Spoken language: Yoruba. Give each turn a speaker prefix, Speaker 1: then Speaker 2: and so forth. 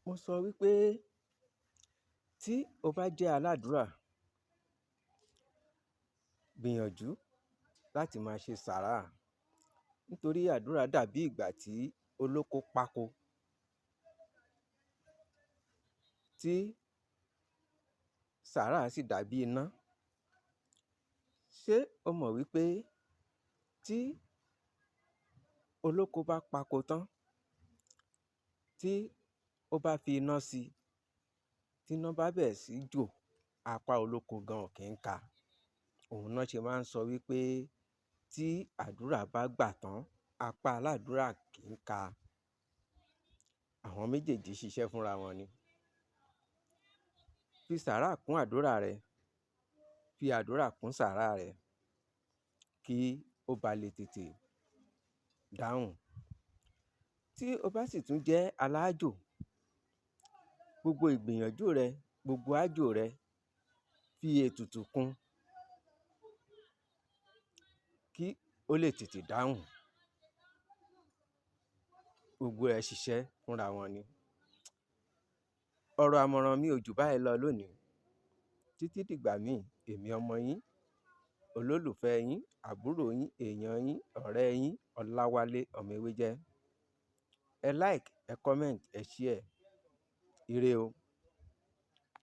Speaker 1: Mo sọ wípé tí o bá jẹ́ aládùúrà, gbìyànjú láti máa ṣe sàárà, nítorí àdúrà dàbí ìgbà tí olóko pákó, tí sàárà sì dàbí iná. Ṣé o mọ̀ wípé tí olóko bá pákó tán, tí ó bá fi iná sí, tí iná bá bẹ̀rẹ̀ sí jò, apá olóko gan ò kí ń ka. Òun náà ṣe máa ń sọ wípé tí àdúrà bá gbà tán, apá aládùúrà kì í ka. Àwọn méjèèjì ṣiṣẹ́ fúnra wọn ni. Fi sàárà kún àdúrà rẹ, fi àdúrà kún sàárà rẹ, kí ó ba lè tètè dáhùn. Tí o bá sì tún jẹ́ alájò, gbogbo ìgbìyànjú rẹ, gbogbo àjò rẹ, fi ètùtù kún kí ó lè tètè dáhùn. Gbogbo ẹ̀ ṣiṣẹ́ fúnra wọn ni. Ọ̀rọ̀ àmọ̀ràn mi ò jù báyìí lọ lónìí. Títí dìgbà míì, èmi ọmọ yín, olólùfẹ́ yín, àbúrò yín, èèyàn yín, ọ̀rẹ́ yín, Ọláwálé ọmọ Ewéjẹ́. Ẹ like, ẹ comment, ẹ share. Ire o.